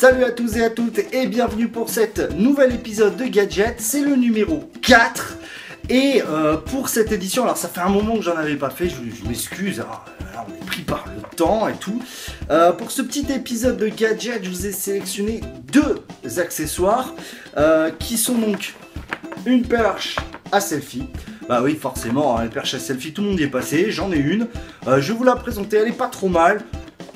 Salut à tous et à toutes et bienvenue pour cet nouvel épisode de Gadget, c'est le numéro 4. Et pour cette édition, alors ça fait un moment que j'en avais pas fait, je m'excuse, on est pris par le temps et tout. Pour ce petit épisode de Gadget, je vous ai sélectionné deux accessoires qui sont donc une perche à selfie. Bah oui, forcément, une perche à selfie, tout le monde y est passé, j'en ai une. Je vais vous la présenter, elle est pas trop mal.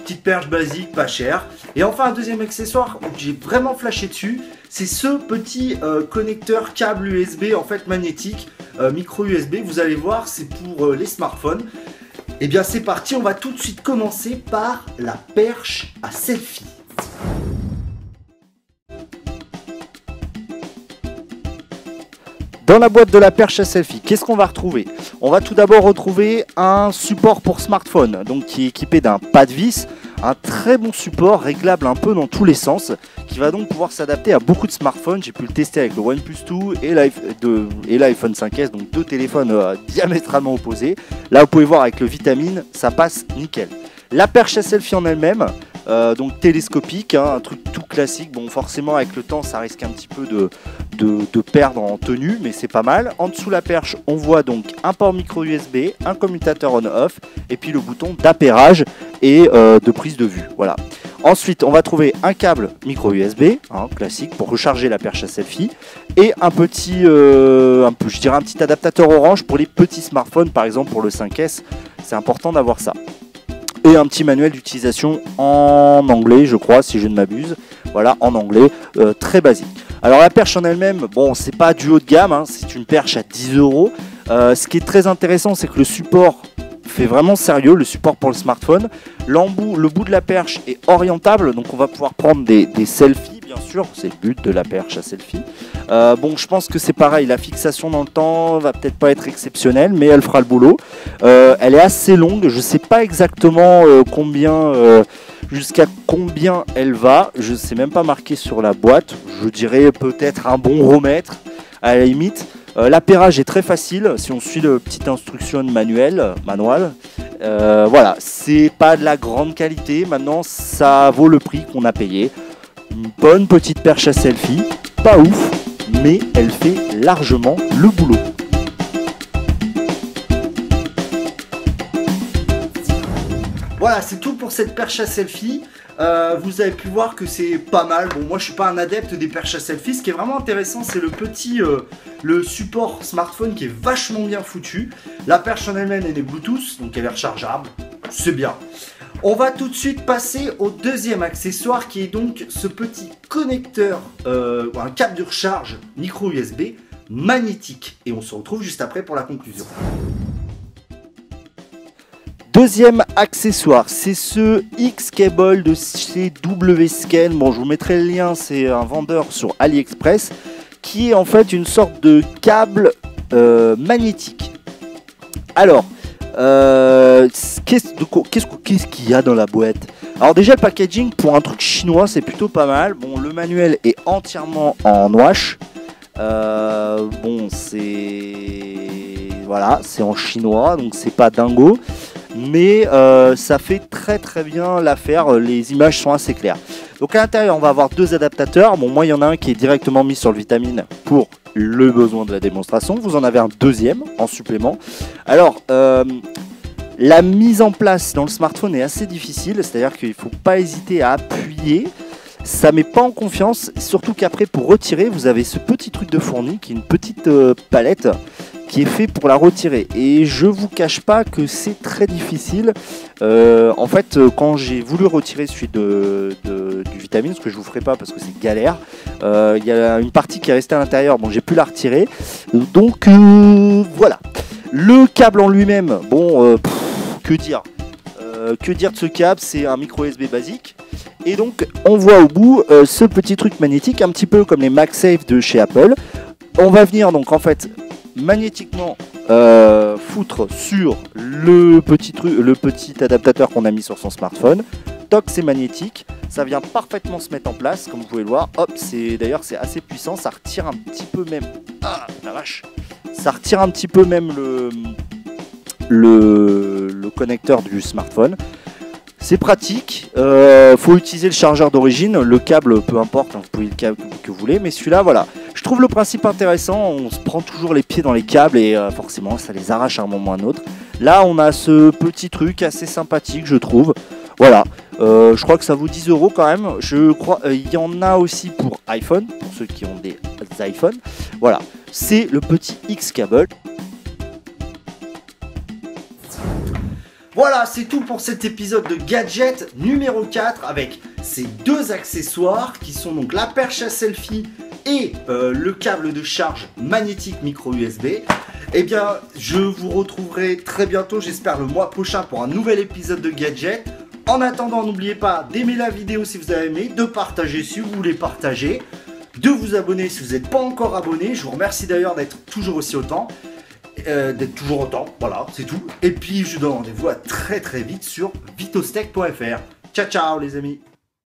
Petite perche basique, pas chère. Et enfin un deuxième accessoire où j'ai vraiment flashé dessus, c'est ce petit connecteur câble USB en fait magnétique, micro USB. Vous allez voir, c'est pour les smartphones. Et bien c'est parti, on va tout de suite commencer par la perche à selfie. Dans la boîte de la perche à selfie, qu'est-ce qu'on va retrouver? On va tout d'abord retrouver un support pour smartphone, donc qui est équipé d'un pas de vis, un très bon support réglable un peu dans tous les sens, qui va donc pouvoir s'adapter à beaucoup de smartphones. J'ai pu le tester avec le OnePlus 2 et l'iPhone 5S, donc deux téléphones diamétralement opposés. Là vous pouvez voir avec le Vitamine, ça passe nickel. La perche à selfie en elle-même, donc télescopique, hein, un truc tout classique. Bon, forcément avec le temps ça risque un petit peu de perdre en tenue, mais c'est pas mal. En dessous la perche, on voit donc un port micro USB, un commutateur on-off, et puis le bouton d'appairage et de prise de vue. Voilà. Ensuite, on va trouver un câble micro USB, hein, classique, pour recharger la perche à selfie, et un petit, je dirais un petit adaptateur orange pour les petits smartphones, par exemple pour le 5S. C'est important d'avoir ça. Et un petit manuel d'utilisation en anglais, je crois, si je ne m'abuse. Voilà, en anglais, très basique. Alors la perche en elle-même, bon, c'est pas du haut de gamme, hein, c'est une perche à 10 €. Ce qui est très intéressant, c'est que le support fait vraiment sérieux, le support pour le smartphone. Le bout de la perche est orientable, donc on va pouvoir prendre des selfies, bien sûr, c'est le but de la perche à selfie. Bon, je pense que c'est pareil, la fixation dans le temps va peut-être pas être exceptionnelle, mais elle fera le boulot. Elle est assez longue, je sais pas exactement jusqu'à combien elle va, je sais même pas marqué sur la boîte, je dirais peut-être un bon romètre à la limite. L'appairage est très facile si on suit le petit instruction manuel. Voilà, c'est pas de la grande qualité, maintenant ça vaut le prix qu'on a payé. Une bonne petite perche à selfie, pas ouf, mais elle fait largement le boulot. Voilà, c'est tout pour cette perche à selfie. Vous avez pu voir que c'est pas mal. Bon, moi je suis pas un adepte des perches à selfie. Ce qui est vraiment intéressant, c'est le support smartphone qui est vachement bien foutu. La perche en elle-même, elle est Bluetooth, donc elle est rechargeable. C'est bien. On va tout de suite passer au deuxième accessoire qui est donc ce petit connecteur, un câble de recharge micro USB magnétique. Et on se retrouve juste après pour la conclusion. Deuxième accessoire, c'est ce X-Cable de chez WScan. Bon, je vous mettrai le lien, c'est un vendeur sur AliExpress qui est en fait une sorte de câble magnétique. Alors, qu'est-ce qu'il y a dans la boîte? Alors déjà, le packaging pour un truc chinois, c'est plutôt pas mal. Bon, le manuel est entièrement en wash. Bon, voilà, c'est en chinois, donc c'est pas dingo. Mais ça fait très bien l'affaire, les images sont assez claires. Donc à l'intérieur on va avoir deux adaptateurs. Bon, moi il y en a un qui est directement mis sur le Vitamine pour le besoin de la démonstration. Vous en avez un deuxième en supplément. Alors la mise en place dans le smartphone est assez difficile, c'est-à-dire qu'il ne faut pas hésiter à appuyer. Ça met pas en confiance, surtout qu'après pour retirer vous avez ce petit truc de fourni qui est une petite palette qui est fait pour la retirer, et je vous cache pas que c'est très difficile. En fait, quand j'ai voulu retirer celui du Vitamine, ce que je vous ferai pas parce que c'est galère, il y a une partie qui est restée à l'intérieur. Bon, j'ai pu la retirer, donc voilà. Le câble en lui-même, bon, que dire de ce câble? C'est un micro USB basique. Et donc on voit au bout ce petit truc magnétique, un petit peu comme les MagSafe de chez Apple. On va venir donc en fait magnétiquement foutre sur le petit adaptateur qu'on a mis sur son smartphone. Toc, c'est magnétique, ça vient parfaitement se mettre en place, comme vous pouvez le voir. Hop, d'ailleurs c'est assez puissant, ça retire un petit peu même. Ah la vache, ça retire un petit peu même le connecteur du smartphone. C'est pratique, faut utiliser le chargeur d'origine, le câble peu importe, hein, vous pouvez le câble que vous voulez, mais celui-là voilà, je trouve le principe intéressant, on se prend toujours les pieds dans les câbles et forcément ça les arrache à un moment ou à un autre. Là on a ce petit truc assez sympathique je trouve, voilà, je crois que ça vaut 10 € quand même, je crois, il y en a aussi pour iPhone, pour ceux qui ont des iPhones, voilà, c'est le petit X-Cable. Voilà, c'est tout pour cet épisode de Gadget numéro 4 avec ces deux accessoires qui sont donc la perche à selfie et le câble de charge magnétique micro USB. Eh bien, je vous retrouverai très bientôt, j'espère le mois prochain pour un nouvel épisode de Gadget. En attendant, n'oubliez pas d'aimer la vidéo si vous avez aimé, de partager si vous voulez partager, de vous abonner si vous n'êtes pas encore abonné. Je vous remercie d'ailleurs d'être toujours aussi autant. Voilà, c'est tout. Et puis je vous donne rendez-vous à très vite sur vitostech.fr. Ciao ciao les amis.